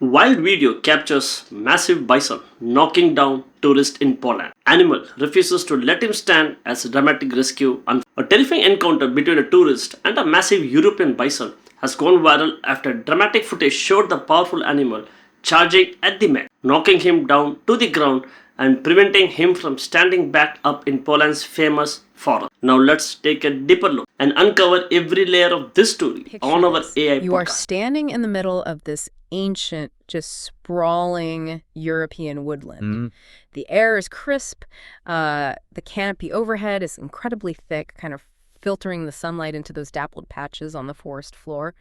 Wild video captures massive bison knocking down tourist in Poland. Animal refuses to let him stand as a dramatic rescue. A terrifying encounter between a tourist and a massive European bison has gone viral after dramatic footage showed the powerful animal charging at the man, knocking him down to the ground and preventing him from standing back up in Poland's famous forest. Now let's take a deeper look and uncover every layer of this story on our AI You are podcast. standing in the middle of this ancient, just sprawling European woodland. The air is crisp. The canopy overhead is incredibly thick, kind of filtering the sunlight into those dappled patches on the forest floor.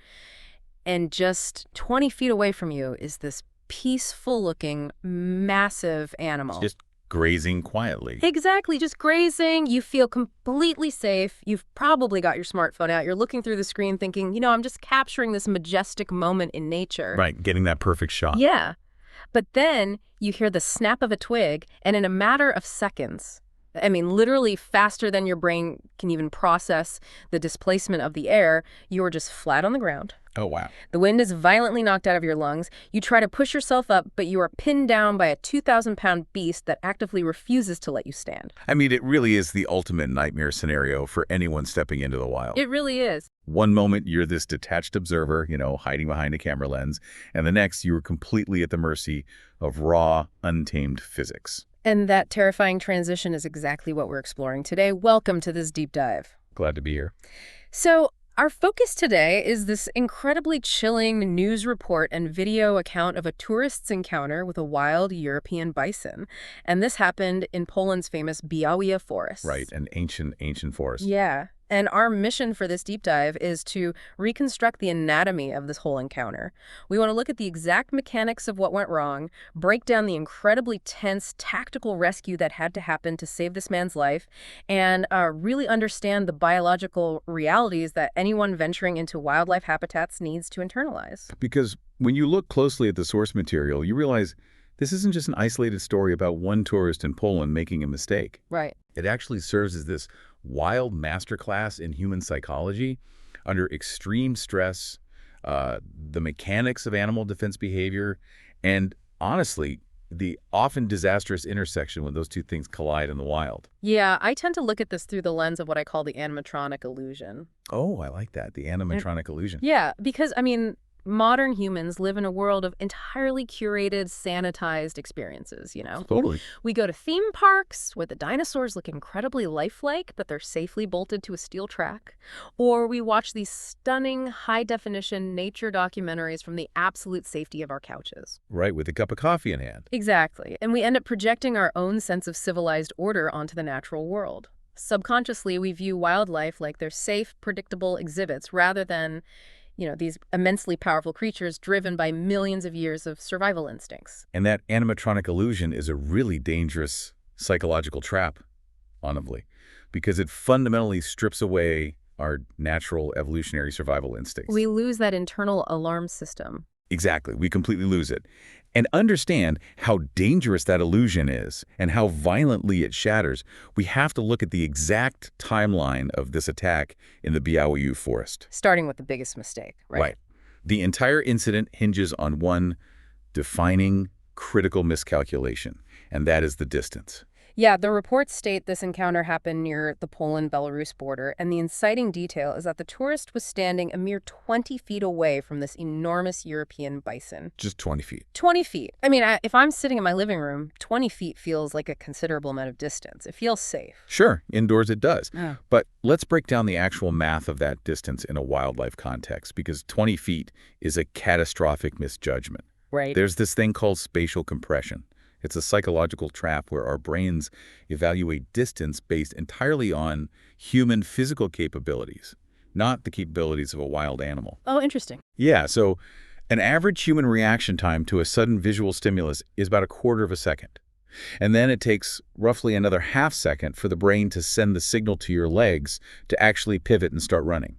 And just 20 feet away from you is this peaceful-looking, massive animal. Just grazing quietly. Exactly, just grazing. You feel completely safe. You've probably got your smartphone out. You're looking through the screen thinking, I'm just capturing this majestic moment in nature. Right, getting that perfect shot. Yeah. But then you hear the snap of a twig, and in a matter of seconds, literally faster than your brain can even process the displacement of the air, you're just flat on the ground. Oh, wow. The wind is violently knocked out of your lungs. You try to push yourself up, but you are pinned down by a 2,000-pound beast that actively refuses to let you stand. It really is the ultimate nightmare scenario for anyone stepping into the wild. It really is. One moment, you're this detached observer, hiding behind a camera lens, and the next, you are completely at the mercy of raw, untamed physics. And that terrifying transition is exactly what we're exploring today. Welcome to this deep dive. Glad to be here. So, our focus today is this incredibly chilling news report and video account of a tourist's encounter with a wild European bison. And this happened in Poland's famous Białowieża forest. Right, an ancient forest. Yeah. And our mission for this deep dive is to reconstruct the anatomy of this whole encounter. We want to look at the exact mechanics of what went wrong, break down the incredibly tense tactical rescue that had to happen to save this man's life, and really understand the biological realities that anyone venturing into wildlife habitats needs to internalize. Because when you look closely at the source material, you realize this isn't just an isolated story about one tourist in Poland making a mistake. Right. It actually serves as this wild masterclass in human psychology under extreme stress, the mechanics of animal defense behavior, and honestly, the often disastrous intersection when those two things collide in the wild. Yeah, I tend to look at this through the lens of what I call the animatronic illusion. Oh, I like that, the animatronic illusion. Yeah, because, modern humans live in a world of entirely curated, sanitized experiences, Totally. We go to theme parks where the dinosaurs look incredibly lifelike, but they're safely bolted to a steel track. Or we watch these stunning, high-definition nature documentaries from the absolute safety of our couches. Right, with a cup of coffee in hand. Exactly. And we end up projecting our own sense of civilized order onto the natural world. Subconsciously, we view wildlife like they're safe, predictable exhibits rather than these immensely powerful creatures driven by millions of years of survival instincts. And that animatronic illusion is a really dangerous psychological trap, honestly, because it fundamentally strips away our natural evolutionary survival instincts. We lose that internal alarm system. Exactly. We completely lose it. And understand how dangerous that illusion is and how violently it shatters, we have to look at the exact timeline of this attack in the Białowieża forest. Starting with the biggest mistake, right? Right. The entire incident hinges on one defining critical miscalculation, and that is the distance. Yeah, the reports state this encounter happened near the Poland-Belarus border, and the inciting detail is that the tourist was standing a mere 20 feet away from this enormous European bison. Just 20 feet. 20 feet. If I'm sitting in my living room, 20 feet feels like a considerable amount of distance. It feels safe. Sure, indoors it does. Oh. But let's break down the actual math of that distance in a wildlife context, because 20 feet is a catastrophic misjudgment. Right. There's this thing called spatial compression. It's a psychological trap where our brains evaluate distance based entirely on human physical capabilities, not the capabilities of a wild animal. Oh, interesting. Yeah, so an average human reaction time to a sudden visual stimulus is about 1/4 of a second. And then it takes roughly another half second for the brain to send the signal to your legs to actually pivot and start running.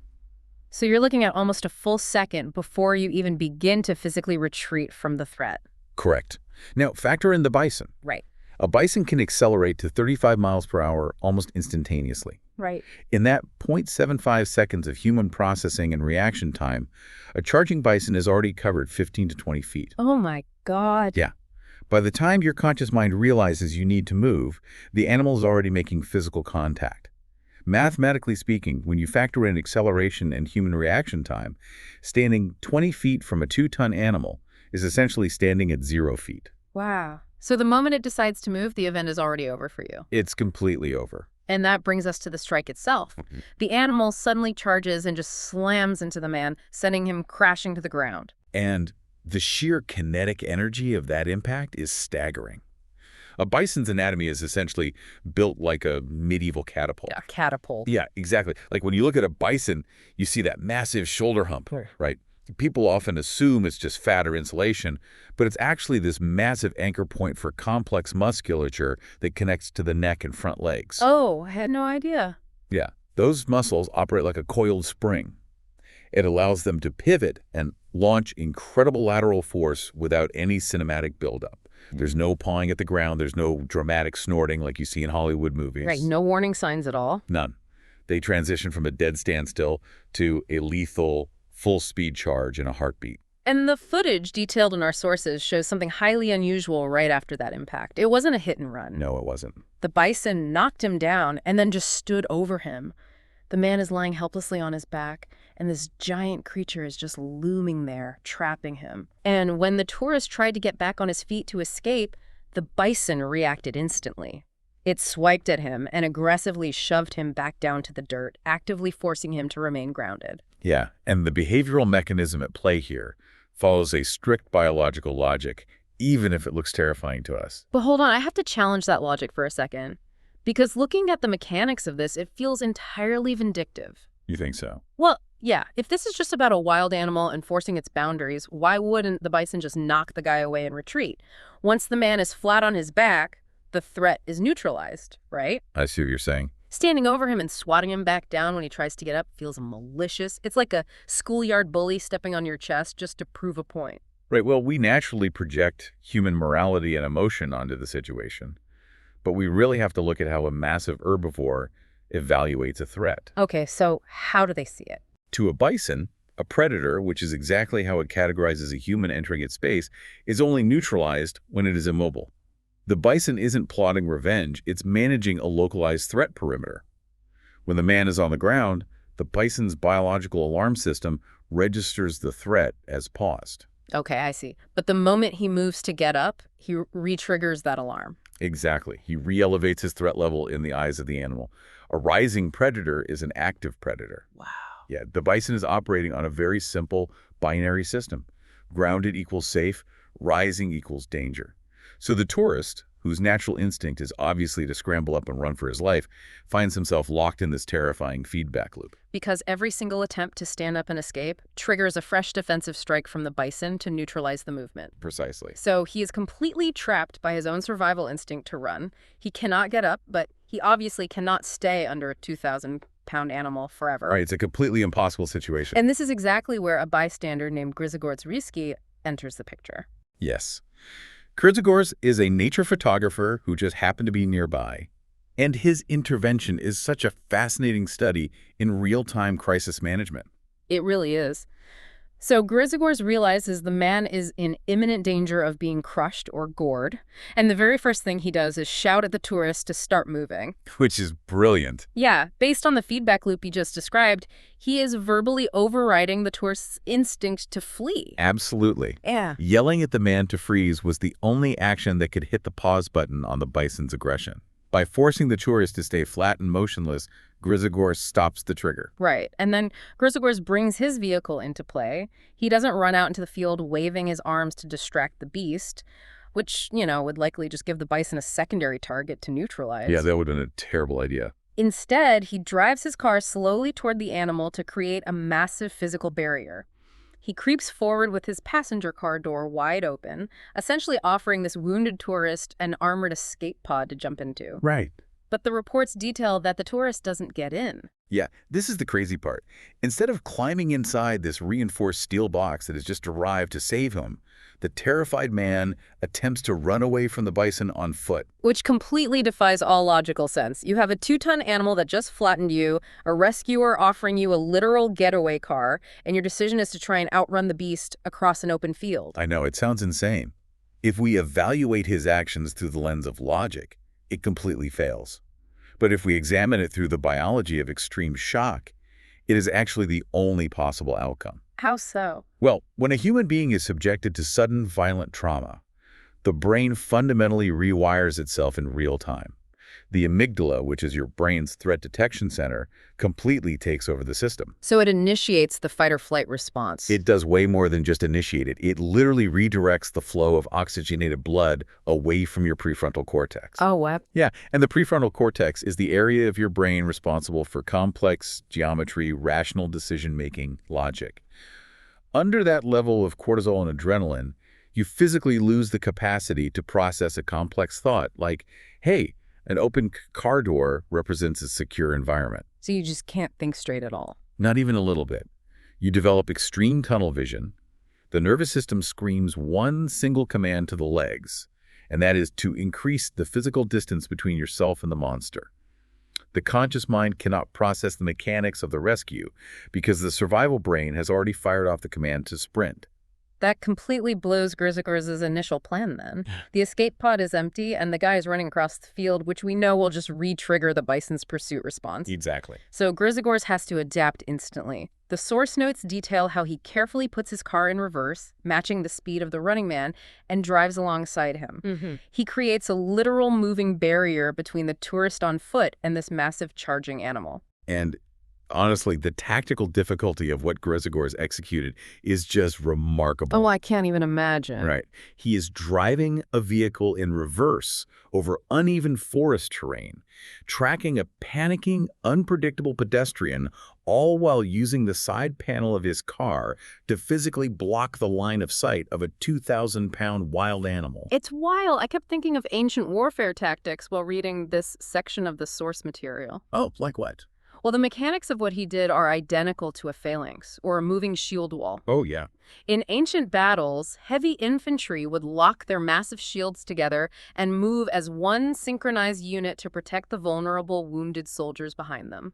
So you're looking at almost a full second before you even begin to physically retreat from the threat. Correct. Now, factor in the bison. Right. A bison can accelerate to 35 miles per hour almost instantaneously. Right. In that 0.75 seconds of human processing and reaction time, a charging bison has already covered 15 to 20 feet. Oh my God. Yeah. By the time your conscious mind realizes you need to move, the animal is already making physical contact. Mathematically speaking, when you factor in acceleration and human reaction time, standing 20 feet from a 2-ton animal is essentially standing at 0 feet. Wow. So the moment it decides to move, the event is already over for you. It's completely over. And that brings us to the strike itself. The animal suddenly charges and just slams into the man, sending him crashing to the ground. And the sheer kinetic energy of that impact is staggering. A bison's anatomy is essentially built like a medieval catapult. A catapult. Yeah, exactly. Like when you look at a bison, you see that massive shoulder hump, right? People often assume it's just fat or insulation, but it's actually this massive anchor point for complex musculature that connects to the neck and front legs. Oh, I had no idea. Yeah, those muscles operate like a coiled spring. It allows them to pivot and launch incredible lateral force without any cinematic buildup. There's no pawing at the ground. There's no dramatic snorting like you see in Hollywood movies. Right, no warning signs at all. None. They transition from a dead standstill to a lethal, full-speed charge in a heartbeat. And the footage detailed in our sources shows something highly unusual right after that impact. It wasn't a hit and run. No, it wasn't. The bison knocked him down and then just stood over him. The man is lying helplessly on his back, and this giant creature is just looming there, trapping him. And when the tourist tried to get back on his feet to escape, the bison reacted instantly. It swiped at him and aggressively shoved him back down to the dirt, actively forcing him to remain grounded. Yeah, and the behavioral mechanism at play here follows a strict biological logic, even if it looks terrifying to us. But hold on, I have to challenge that logic for a second. Because looking at the mechanics of this, it feels entirely vindictive. You think so? Well, yeah, if this is just about a wild animal enforcing its boundaries, why wouldn't the bison just knock the guy away and retreat? Once the man is flat on his back, the threat is neutralized, right? I see what you're saying. Standing over him and swatting him back down when he tries to get up feels malicious. It's like a schoolyard bully stepping on your chest just to prove a point. Right, well, we naturally project human morality and emotion onto the situation. But we really have to look at how a massive herbivore evaluates a threat. Okay, so how do they see it? To a bison, a predator, which is exactly how it categorizes a human entering its space, is only neutralized when it is immobile. The bison isn't plotting revenge, it's managing a localized threat perimeter. When the man is on the ground, the bison's biological alarm system registers the threat as paused. Okay, I see. But the moment he moves to get up, he re-triggers that alarm. Exactly. He re-elevates his threat level in the eyes of the animal. A rising predator is an active predator. Wow. Yeah, the bison is operating on a very simple binary system. Grounded equals safe, rising equals danger. So the tourist, whose natural instinct is obviously to scramble up and run for his life, finds himself locked in this terrifying feedback loop. Because every single attempt to stand up and escape triggers a fresh defensive strike from the bison to neutralize the movement. Precisely. So he is completely trapped by his own survival instinct to run. He cannot get up, but he obviously cannot stay under a 2,000-pound animal forever. Right, it's a completely impossible situation. And this is exactly where a bystander named Grzegorz enters the picture. Yes. Grzegorz is a nature photographer who just happened to be nearby. And his intervention is such a fascinating study in real-time crisis management. It really is. So Grzegorz realizes the man is in imminent danger of being crushed or gored, and the very first thing he does is shout at the tourist to start moving. Which is brilliant. Yeah, based on the feedback loop he just described, he is verbally overriding the tourist's instinct to flee. Absolutely. Yeah. Yelling at the man to freeze was the only action that could hit the pause button on the bison's aggression. By forcing the tourist to stay flat and motionless, Grzegorz stops the trigger. Right. And then Grzegorz brings his vehicle into play. He doesn't run out into the field waving his arms to distract the beast, which, would likely just give the bison a secondary target to neutralize. Yeah, that would have been a terrible idea. Instead, he drives his car slowly toward the animal to create a massive physical barrier. He creeps forward with his passenger car door wide open, essentially offering this wounded tourist an armored escape pod to jump into. Right. But the reports detail that the tourist doesn't get in. Yeah, this is the crazy part. Instead of climbing inside this reinforced steel box that has just arrived to save him, the terrified man attempts to run away from the bison on foot. Which completely defies all logical sense. You have a 2-ton animal that just flattened you, a rescuer offering you a literal getaway car, and your decision is to try and outrun the beast across an open field. I know, it sounds insane. If we evaluate his actions through the lens of logic, it completely fails. But if we examine it through the biology of extreme shock, it is actually the only possible outcome. How so? Well, when a human being is subjected to sudden violent trauma, the brain fundamentally rewires itself in real time. The amygdala, which is your brain's threat detection center, completely takes over the system. So it initiates the fight-or-flight response. It does way more than just initiate it. It literally redirects the flow of oxygenated blood away from your prefrontal cortex. Oh, what? Yeah, and the prefrontal cortex is the area of your brain responsible for complex geometry, rational decision-making, logic. Under that level of cortisol and adrenaline, you physically lose the capacity to process a complex thought like, hey, an open car door represents a secure environment. So you just can't think straight at all. Not even a little bit. You develop extreme tunnel vision. The nervous system screams one single command to the legs, and that is to increase the physical distance between yourself and the monster. The conscious mind cannot process the mechanics of the rescue because the survival brain has already fired off the command to sprint. That completely blows Grizagor's initial plan then. The escape pod is empty, and the guy is running across the field, which we know will just re-trigger the bison's pursuit response. Exactly. So Grizagor's has to adapt instantly. The source notes detail how he carefully puts his car in reverse, matching the speed of the running man, and drives alongside him. He creates a literal moving barrier between the tourist on foot and this massive charging animal. And honestly, the tactical difficulty of what Grizagor's executed is just remarkable. Oh, I can't even imagine. Right. He is driving a vehicle in reverse over uneven forest terrain, tracking a panicking, unpredictable pedestrian, all while using the side panel of his car to physically block the line of sight of a 2,000-pound wild animal. It's wild. I kept thinking of ancient warfare tactics while reading this section of the source material. Oh, like what? Well, the mechanics of what he did are identical to a phalanx, or a moving shield wall. Oh, yeah. In ancient battles, heavy infantry would lock their massive shields together and move as one synchronized unit to protect the vulnerable, wounded soldiers behind them.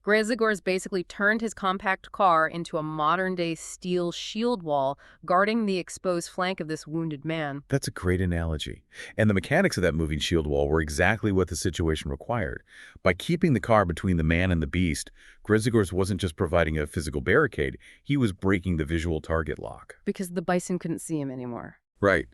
Grizagor's basically turned his compact car into a modern-day steel shield wall, guarding the exposed flank of this wounded man. That's a great analogy. And the mechanics of that moving shield wall were exactly what the situation required. By keeping the car between the man and the beast, Grizagor's wasn't just providing a physical barricade, he was breaking the visual target lock. Because the bison couldn't see him anymore. Right.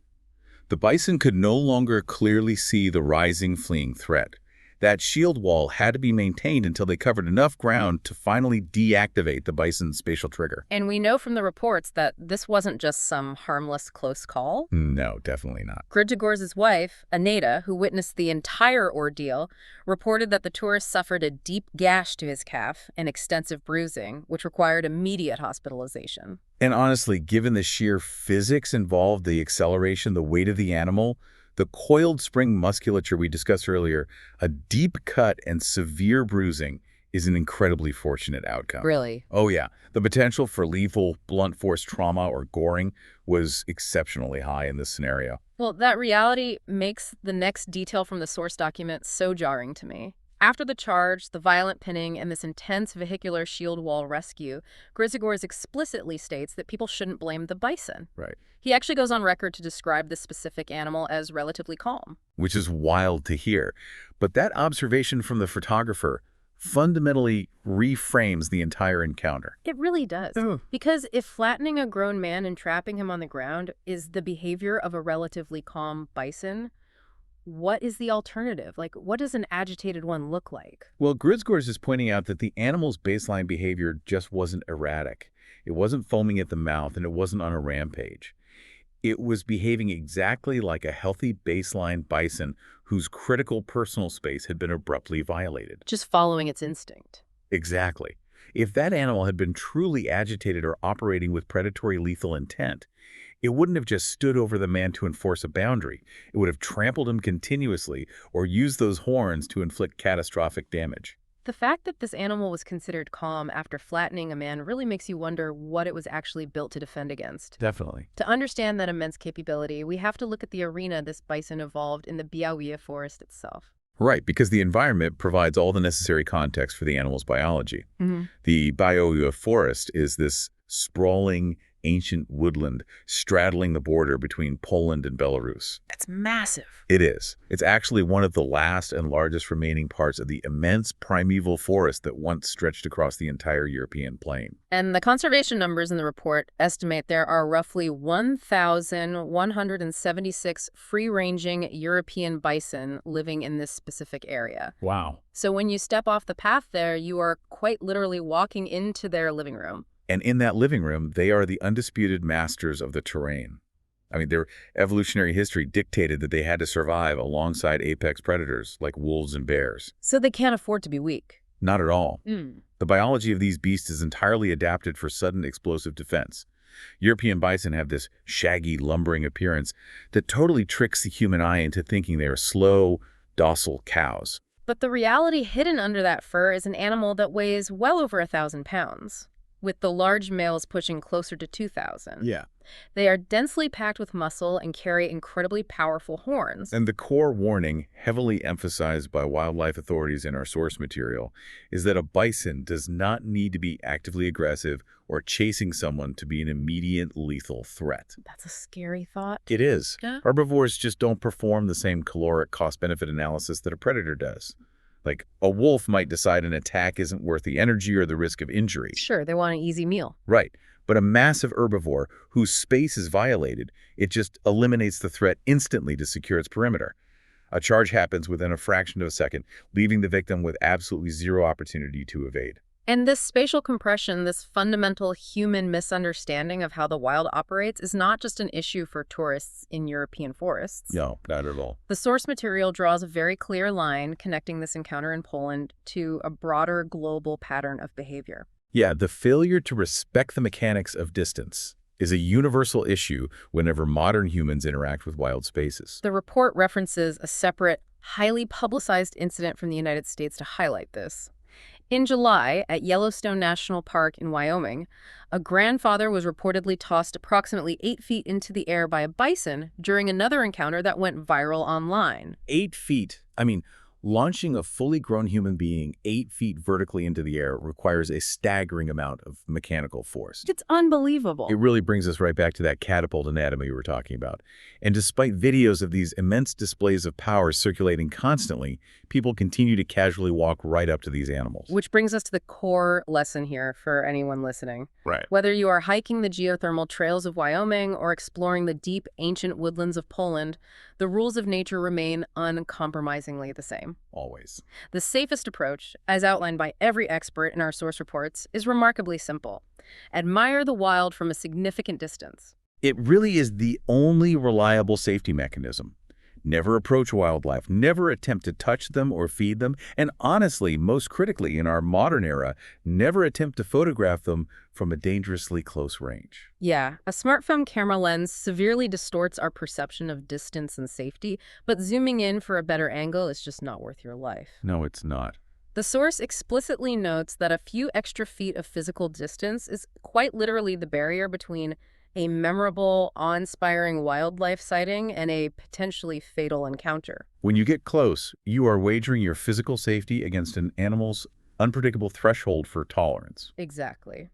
The bison could no longer clearly see the rising, fleeing threat. That shield wall had to be maintained until they covered enough ground to finally deactivate the bison's spatial trigger. And we know from the reports that this wasn't just some harmless close call. No, definitely not. Grizagor's wife, Aneta, who witnessed the entire ordeal, reported that the tourist suffered a deep gash to his calf and extensive bruising, which required immediate hospitalization. And honestly, given the sheer physics involved, the acceleration, the weight of the animal, the coiled spring musculature we discussed earlier, a deep cut and severe bruising is an incredibly fortunate outcome. Really? Oh, yeah. The potential for lethal, blunt force trauma or goring was exceptionally high in this scenario. Well, that reality makes the next detail from the source document so jarring to me. After the charge, the violent pinning, and this intense vehicular shield wall rescue, Grizagor's explicitly states that people shouldn't blame the bison. Right. He actually goes on record to describe this specific animal as relatively calm. Which is wild to hear. But that observation from the photographer fundamentally reframes the entire encounter. It really does. Because if flattening a grown man and trapping him on the ground is the behavior of a relatively calm bison, what is the alternative? Like, what does an agitated one look like? Well, Grizagor's is pointing out that the animal's baseline behavior just wasn't erratic. It wasn't foaming at the mouth, and it wasn't on a rampage. It was behaving exactly like a healthy baseline bison whose critical personal space had been abruptly violated. Just following its instinct. Exactly. If that animal had been truly agitated or operating with predatory lethal intent, It wouldn't have just stood over the man to enforce a boundary. It would have trampled him continuously or used those horns to inflict catastrophic damage. The fact that this animal was considered calm after flattening a man really makes you wonder what it was actually built to defend against. Definitely. To understand that immense capability, we have to look at the arena this bison evolved in the Białowieża forest itself. Right, because the environment provides all the necessary context for the animal's biology. The Białowieża forest is this sprawling, ancient woodland straddling the border between Poland and Belarus. That's massive. It is. It's actually one of the last and largest remaining parts of the immense primeval forest that once stretched across the entire European plain. And the conservation numbers in the report estimate there are roughly 1,176 free-ranging European bison living in this specific area. Wow. So when you step off the path there, you are quite literally walking into their living room. And in that living room, they are the undisputed masters of the terrain. I mean, their evolutionary history dictated that they had to survive alongside apex predators like wolves and bears. So they can't afford to be weak. Not at all. The biology of these beasts is entirely adapted for sudden explosive defense. European bison have this shaggy, lumbering appearance that totally tricks the human eye into thinking they are slow, docile cows. But the reality hidden under that fur is an animal that weighs well over 1,000 pounds, with the large males pushing closer to 2,000. Yeah. They are densely packed with muscle and carry incredibly powerful horns. And the core warning, heavily emphasized by wildlife authorities in our source material, is that a bison does not need to be actively aggressive or chasing someone to be an immediate lethal threat. That's a scary thought. It is. Yeah. Herbivores just don't perform the same caloric cost-benefit analysis that a predator does. Like, a wolf might decide an attack isn't worth the energy or the risk of injury. Sure, they want an easy meal. Right. But a massive herbivore whose space is violated, it just eliminates the threat instantly to secure its perimeter. A charge happens within a fraction of a second, leaving the victim with absolutely zero opportunity to evade. And this spatial compression, this fundamental human misunderstanding of how the wild operates, is not just an issue for tourists in European forests. No, not at all. The source material draws a very clear line connecting this encounter in Poland to a broader global pattern of behavior. Yeah, the failure to respect the mechanics of distance is a universal issue whenever modern humans interact with wild spaces. The report references a separate, highly publicized incident from the United States to highlight this. In July, at Yellowstone National Park in Wyoming, a grandfather was reportedly tossed approximately 8 feet into the air by a bison during another encounter that went viral online. 8 feet. I mean, launching a fully grown human being 8 feet vertically into the air requires a staggering amount of mechanical force. It's unbelievable. It really brings us right back to that catapult anatomy we were talking about. And despite videos of these immense displays of power circulating constantly, people continue to casually walk right up to these animals. Which brings us to the core lesson here for anyone listening. Right. Whether you are hiking the geothermal trails of Wyoming or exploring the deep, ancient woodlands of Poland, the rules of nature remain uncompromisingly the same. Always. The safest approach, as outlined by every expert in our source reports, is remarkably simple. Admire the wild from a significant distance. It really is the only reliable safety mechanism. Never approach wildlife, never attempt to touch them or feed them, and honestly, most critically in our modern era, never attempt to photograph them from a dangerously close range. Yeah, a smartphone camera lens severely distorts our perception of distance and safety, but zooming in for a better angle is just not worth your life. No, it's not. The source explicitly notes that a few extra feet of physical distance is quite literally the barrier between a memorable, awe-inspiring wildlife sighting and a potentially fatal encounter. When you get close, you are wagering your physical safety against an animal's unpredictable threshold for tolerance. Exactly.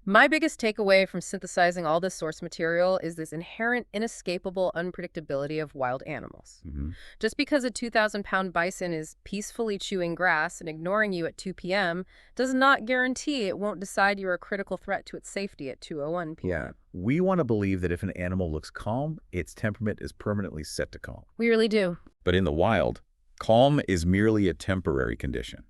My biggest takeaway from synthesizing all this source material is this inherent, inescapable unpredictability of wild animals. Just because a 2,000-pound bison is peacefully chewing grass and ignoring you at 2 p.m. does not guarantee it won't decide you're a critical threat to its safety at 2:01 p.m. Yeah. We want to believe that if an animal looks calm, its temperament is permanently set to calm. We really do. But in the wild, calm is merely a temporary condition.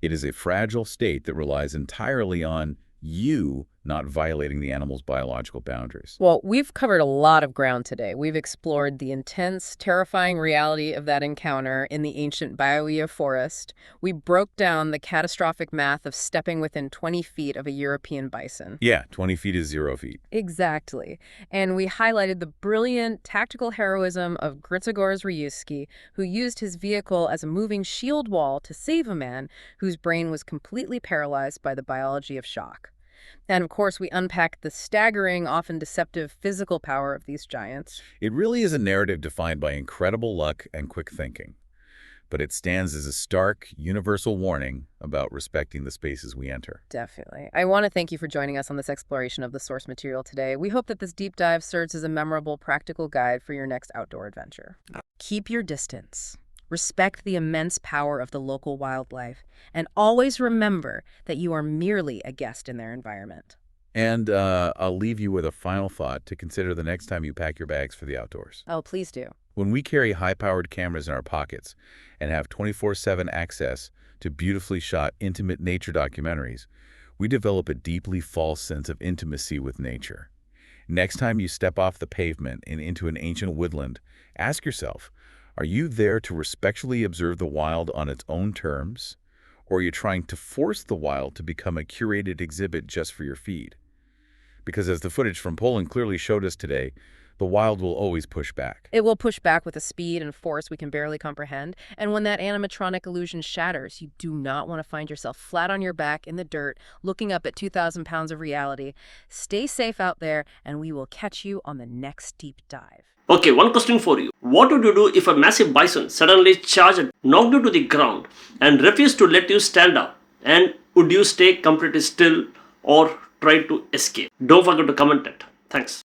It is a fragile state that relies entirely on you not violating the animal's biological boundaries. Well, we've covered a lot of ground today. We've explored the intense, terrifying reality of that encounter in the ancient Białowieża forest. We broke down the catastrophic math of stepping within 20 feet of a European bison. Yeah, 20 feet is 0 feet. Exactly. And we highlighted the brilliant tactical heroism of Grzegorz Ryuski, who used his vehicle as a moving shield wall to save a man whose brain was completely paralyzed by the biology of shock. And of course, we unpacked the staggering, often deceptive physical power of these giants. It really is a narrative defined by incredible luck and quick thinking, but it stands as a stark, universal warning about respecting the spaces we enter. Definitely. I want to thank you for joining us on this exploration of the source material today. We hope that this deep dive serves as a memorable, practical guide for your next outdoor adventure. Keep your distance. Respect the immense power of the local wildlife, and always remember that you are merely a guest in their environment. And I'll leave you with a final thought to consider the next time you pack your bags for the outdoors. Oh, please do. When we carry high-powered cameras in our pockets and have 24/7 access to beautifully shot, intimate nature documentaries, we develop a deeply false sense of intimacy with nature. Next time you step off the pavement and into an ancient woodland, ask yourself, are you there to respectfully observe the wild on its own terms, or are you trying to force the wild to become a curated exhibit just for your feed? Because as the footage from Poland clearly showed us today, the wild will always push back. It will push back with a speed and force we can barely comprehend, and when that animatronic illusion shatters, you do not want to find yourself flat on your back in the dirt, looking up at 2,000 pounds of reality. Stay safe out there, and we will catch you on the next deep dive. Okay, one question for you. What would you do if a massive bison suddenly charged, knocked you to the ground, and refused to let you stand up? And would you stay completely still or try to escape? Don't forget to comment it. Thanks.